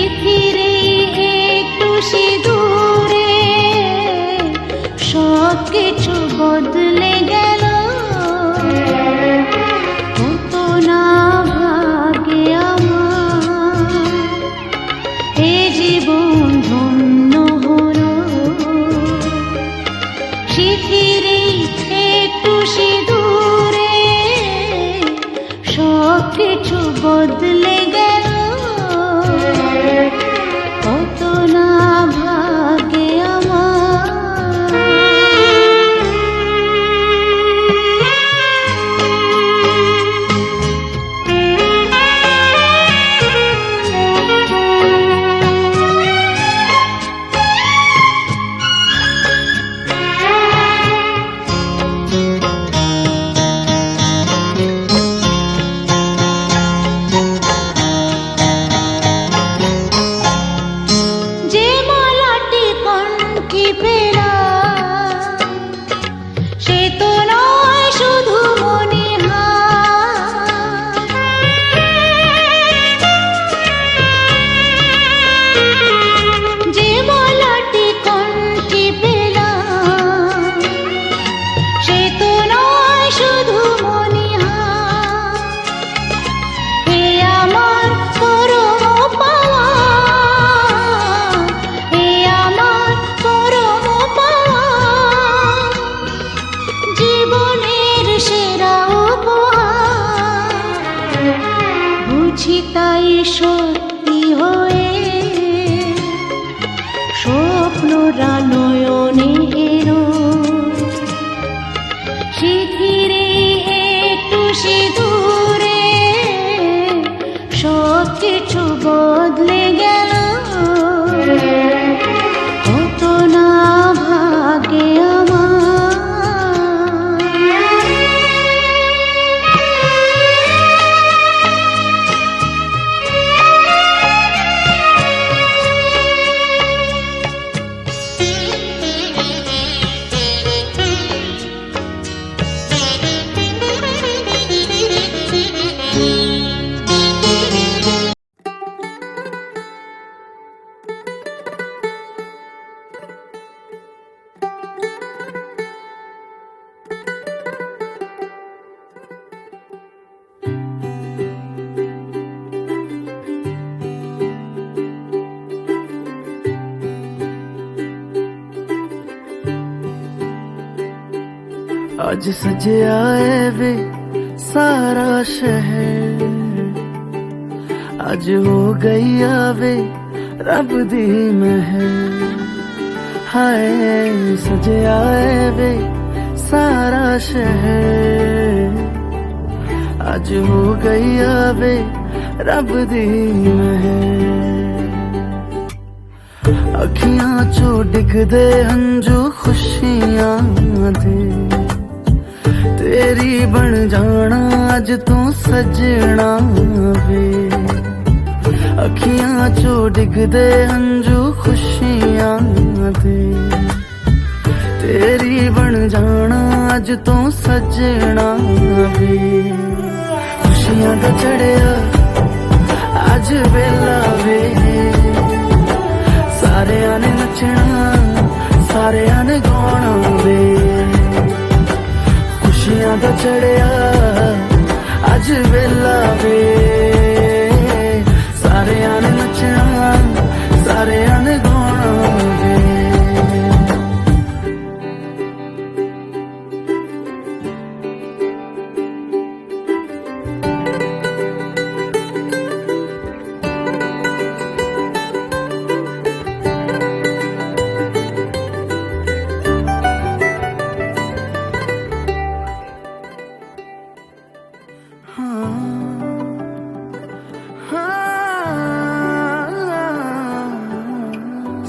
শিথিরে একটু সিঁদুরে সব কিছু বদলে গেল। কত না ভাগে আমার এ জীবন ধন্য হলো। শিথিরে একটু সিঁদুরে সব কিছু বদলে গেল। কত না ভাগে যে মালাটি কণ্ঠে পেলাম সে তো নয় শুধু মণিহার। যে মালাটি কণ্ঠে পেলাম সে তো নয় শুধু মণিহার। এ আমার পরম পাওয়া, এ আমার পরম পাওয়া, জীবনের সেরা উপহার। বুঝি তাই সত্যি হয়ে স্বপ্নরা নয়নে এলো। শিথিরে একটু সিঁদুরে সব কিছু বদলে গেল। কত না ভাগে आज सजया है वे सारा शहर, आज हो गई आवे रब दी महर। हाय सजया है वे सारा शहर, आज हो गई आवे रब दी महर। अखियां चो डिगदे हंजू खुशियां दे, तेरी बन जाना अज तू सजना वे। अखियां चो डिगदे हंजू खुशियां दे, तेरी बन जाना अज तू सजना वे। खुशियां दा चढ़िया अज वेला वे, सारेयां ने नचना सारेयां ने गाना वे। खुशियां दा चढ़िया अज वेला वे, सारेयां ने नचना सारेयां ने गाना वे।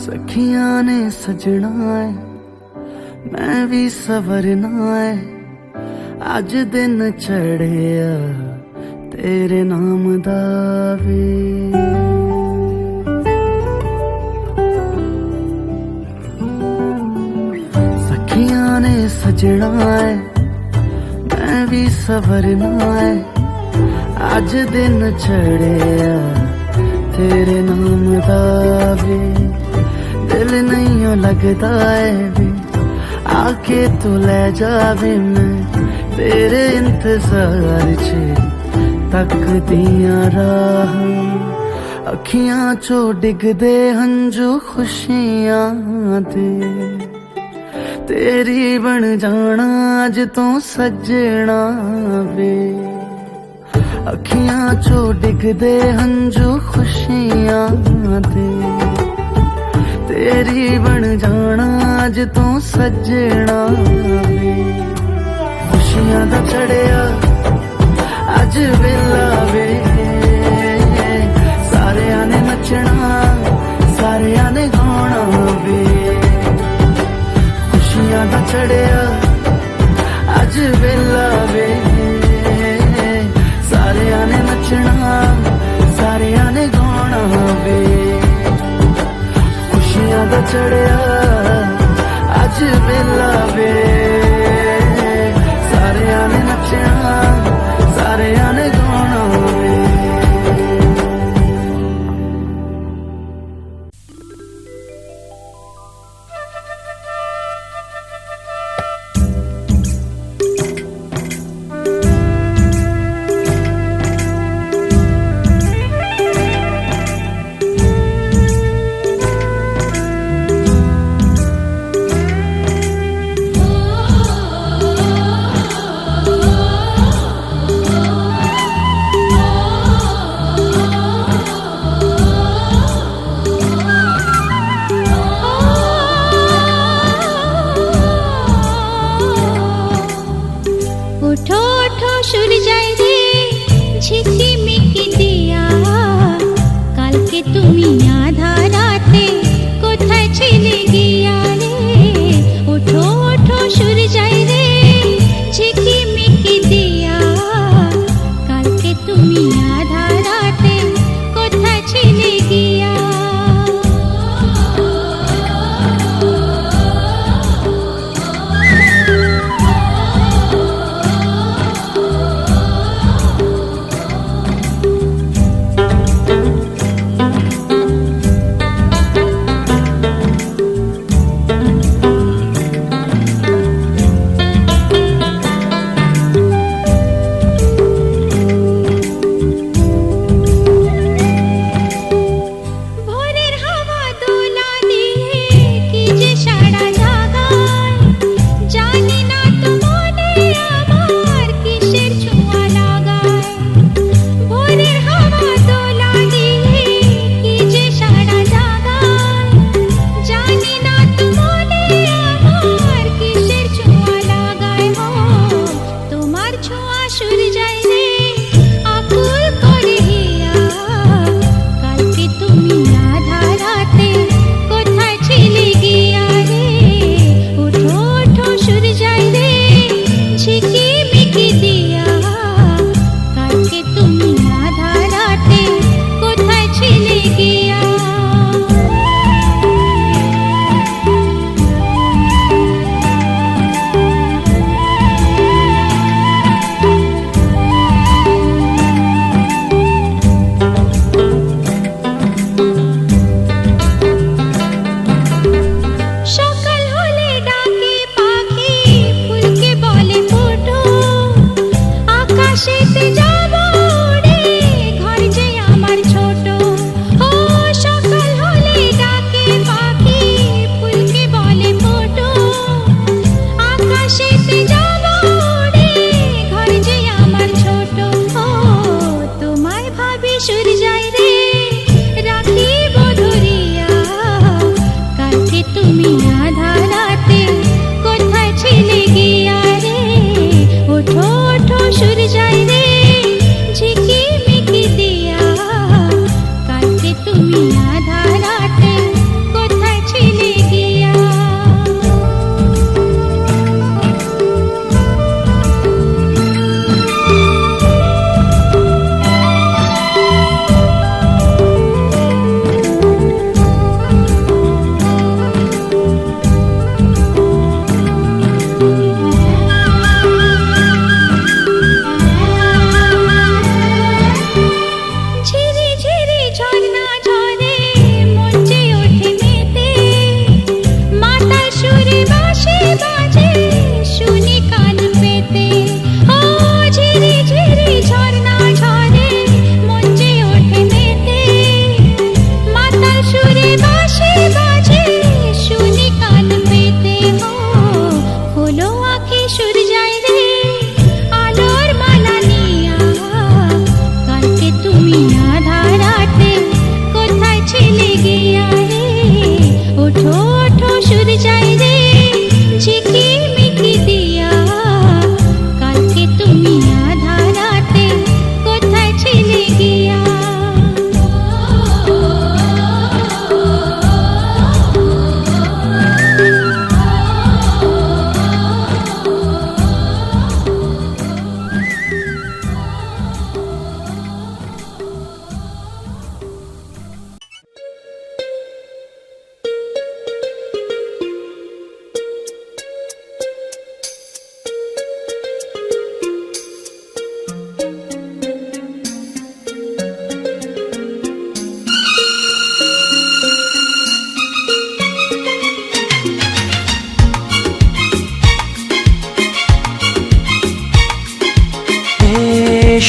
सखियां ने सजना है मैं भी सवरना है, अज दिन चढ़िया तेरे नाम दा वे। सखियां ने सजना है मैं भी सवरना है, अज दिन चढ़िया तेरे नाम दा वे दिल नहीं ओ लगदा है वे आके तू ले जावे मैं तेरे इंतजार च तकदियां राह अखियां चो डिगदे हंजू खुशियां दे तेरी बन जाना अज तो सजना वे अखियां चो डिगदे हंजू खुशियां दे तेरी बन जाना अज तो सजना वे खुशियां दा चढ़िया अज वेला वे सारियां ने नचना सारियां ने गाना वे खुशियां दा चढ़िया अज वेला वे सारियां ने नचना सारियां ने गाना वे खुशियां दा चढ़िया अज वेला वे सारियां ने नचना सारियां ने गाना वे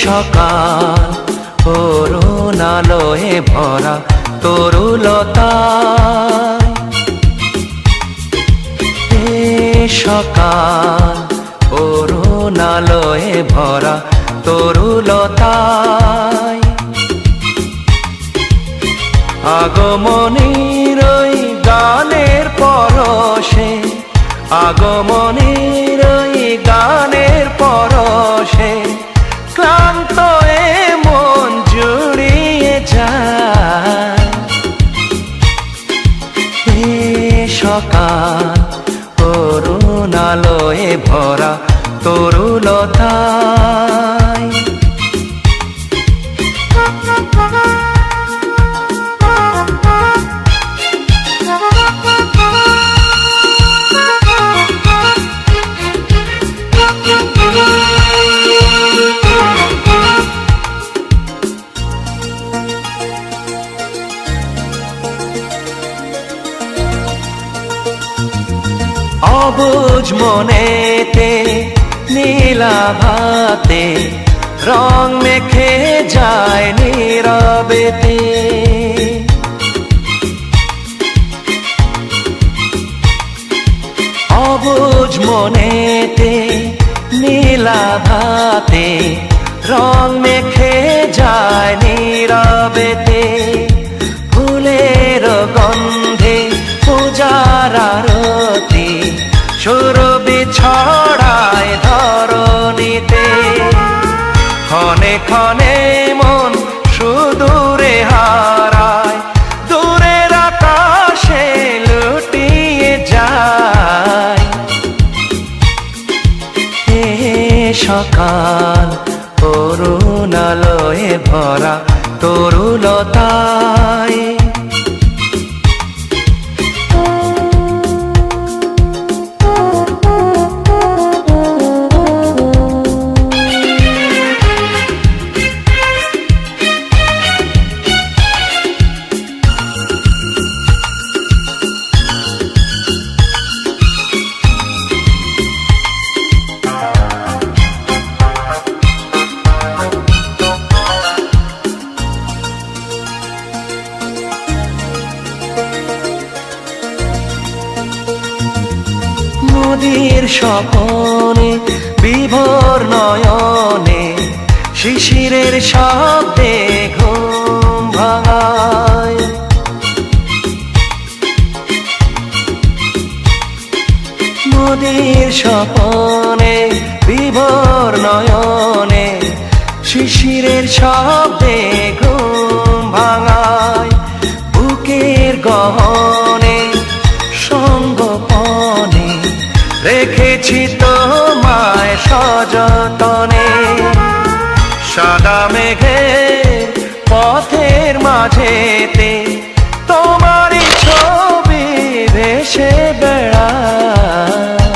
সকাল অরুণ আলোয় ভরা তরুলতায়, এ সকাল অরুণ আলোয় ভরা তরুলতায়, আগমনীর ওই গানের পরশে, আগমনীর ওই গানের পরশে ক্লান্ত এ মন জুড়িয়ে যায়। এ সকাল অরুণ আলোয় ভরা তরুলতায়, অবুঝ মনেতে নীলাভাতে রং মেখে যায় নীরবেতে, অবুঝ মনেতে নীলাভাতে রং মেখে যায় নীরবেতে, ফুলের গন্ধে পূজার আরতি সুরভি ছড়ায় ধরণীতে, ক্ষণে ক্ষণে মন সুদূরে হারায়, দূরের আকাশে লুটিয়ে যায়। এ সকাল অরুণ আলোয় ভরা তরুলতায়, নদীর স্বপনে বিভোর নয়নে শিশিরের শব্দে ঘুম ভাঙায়, নদীর স্বপনে বিভোর নয়নে শিশিরের শব্দে ঘুম ভাঙায়, বুকের গহনে সঙ্গপনে রেখেছি তোমায় সযতনে, সাদা মেঘের পথের মাঝেতে তোমারই ছবি ভেসে বেড়ায়।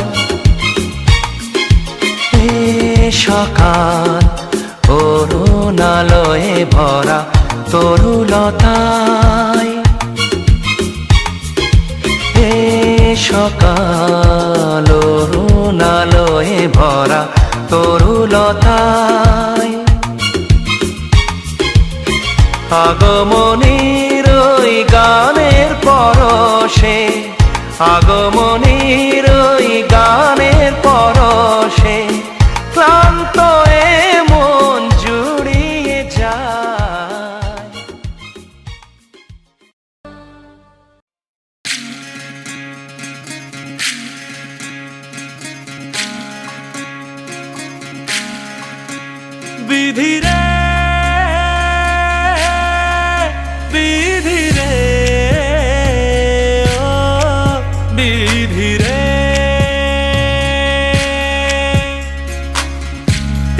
এ সকাল অরুণ আলোয় ভরা তরুলতায়, এ সকাল অরুণ আলোয় ভরা তরুলতায়, আগমনীর ওই গানের পরশে, আগমনীর ওই গানের পরশে ক্লান্ত এ মন জুড়িয়ে যায়। বিধিরে বিধিরে ও বিধিরে,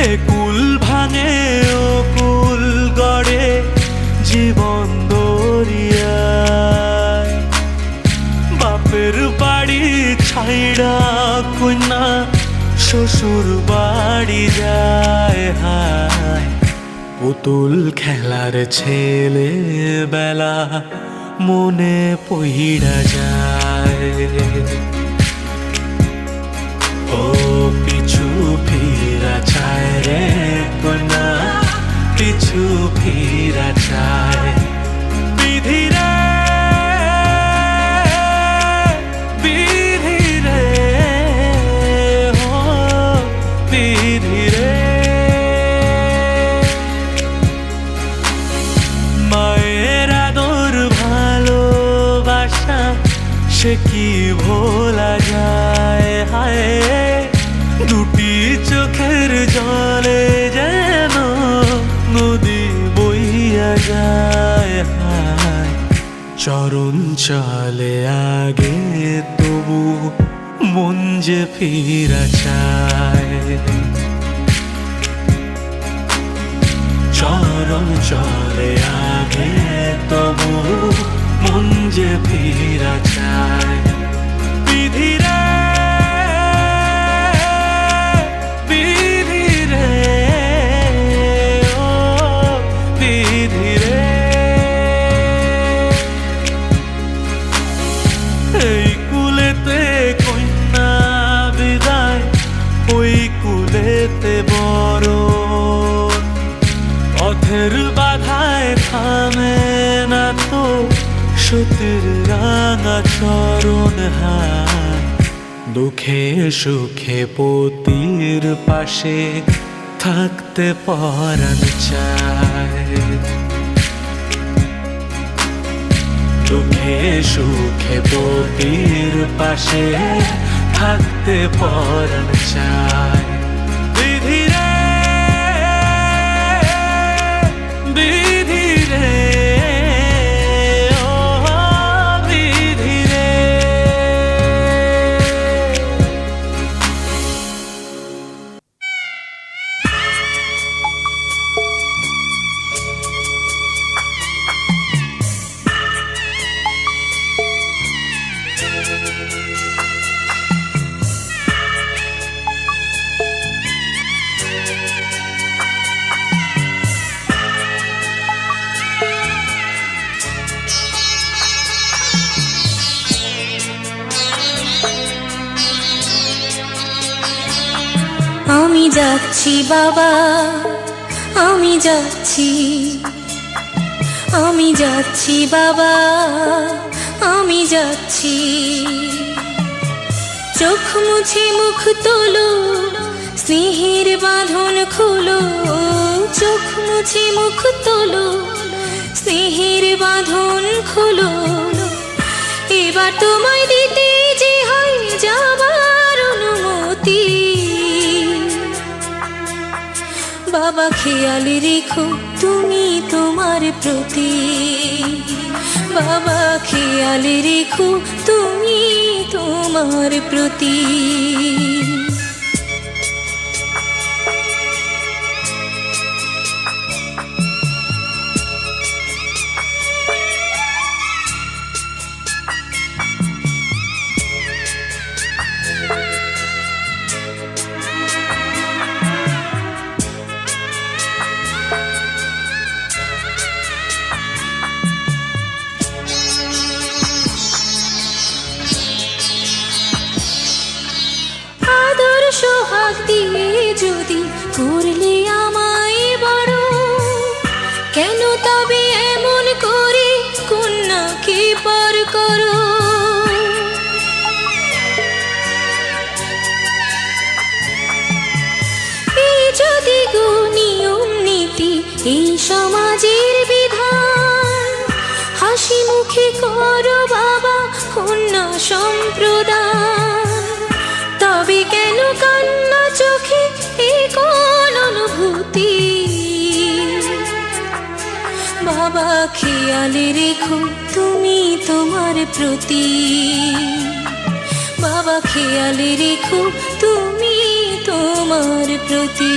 এ কুল ভাঙে ও কুল গড়ে জীবন দরিয়ায়, বাপের বাড়ি ছাইড়া কন্যা শ্বশুর বাড়ি যায়, হায় পুতুল খেলার ছেলে বেলা মনে পইড়া যায়। ও পিছু ফিরা চায় রে কন্যা পিছু ফিরা চায়। বিধিরে বিধিরে ও বিধিরে, মায়ের আদর ভালোবাসা সে কি ভোলা যায়। হায় দুটি চোখের জলে যেন নদী বইয়া যায়। হায় চরণ চলে আগে তবু মন যে ফিরা চায়। চরণ চলে আগে তবু মন যে ফিরা চায়। বিধিরে বিধিরে ও বিধিরে, এই কুলেতে কন্যা বিদায়, ওই কুলেতে বড় পথের বাধায় থামে না তো সতীর রাঙা চরণ। হায় দুঃখে সুখে পতির পাশে থাকতে পরাণ চায়। দুঃখে সুখে পতির পাশে থাকতে পরাণ চায়। বিধিরে বিধিরে ও বিধিরে, আমি যাচ্ছি বাবা, আমি যাচ্ছি, আমি যাচ্ছি বাবা, আমি যাচ্ছি। চোখ মুছে মুখ তোলো, স্নেহের বাঁধন খুলো। চোখ মুছে মুখ তোলো, স্নেহের বাঁধন খুলো। এবার তোমায় দিতে যে হয় যাবার অনুমতি। বাবা খেয়াল রেখো তুমি তোমার প্রতি। বাবা খেয়াল রেখো তুমি তোমার প্রতি। সোহাগ দিয়ে যদি করলে আমায় বড়, কেন তবে এমন করে কন্যাকে পর করো। এই যদি গো নিয়ম নীতি, এই সমাজের বিধান, হাসি মুখে করো বাবা কন্যা সম্প্রদান। তবে কেন কান্না চোখে এই কোন অনুভূতি। বাবা খেয়াল রেখো তুমি তোমার প্রতি। বাবা খেয়াল রেখো তুমি তোমার প্রতি।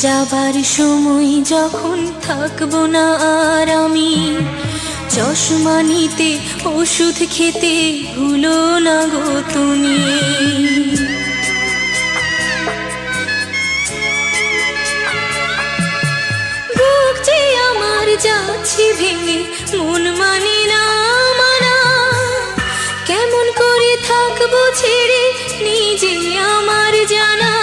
যাবার সময় যখন থাকবো না আর আমি, চশমা নিতে ওষুধ খেতে ভুলো না গো তুমি। বুক যে আমার যাচ্ছে ভেঙে, মন মানে না মানা, কেমন করে থাকবো ছেড়ে নিজে আমার জানা।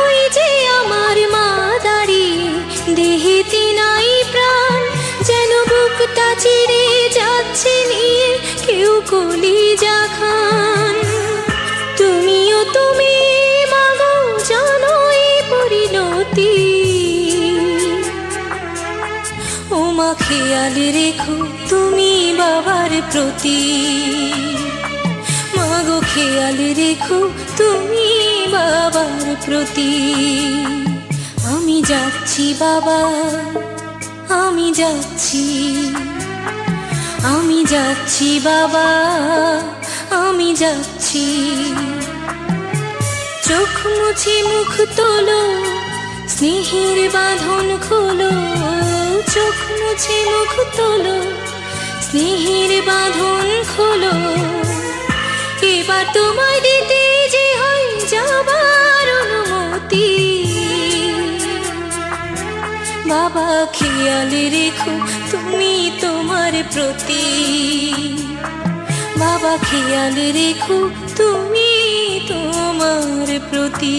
ওই যে আমার মা দাঁড়িয়ে, দেহেতে নাই প্রাণ, যেন বুকটা চিরে যাচ্ছে নিয়ে কেউ কলিজা খান। তুমিও তুমি মাগো জানো এই পরিণতি, ও মা খেয়াল রেখো তুমি বাবার প্রতি, মাগো খেয়াল রেখো তুমি বাবার প্রতি। আমি যাচ্ছি বাবা, আমি যাচ্ছি, আমি যাচ্ছি বাবা, আমি যাচ্ছি। চোখ মুছে মুখ তোলো, স্নেহের বাঁধন খোলো, চোখ মুছে মুখ তোলো, স্নেহের বাঁধন খোলো। এবার তোমায় দিতে যে হয় যাবার অনুমতি, বাবা খেয়াল রেখো তুমি তোমার প্রতি, বাবা খেয়াল রেখো তুমি তোমার প্রতি।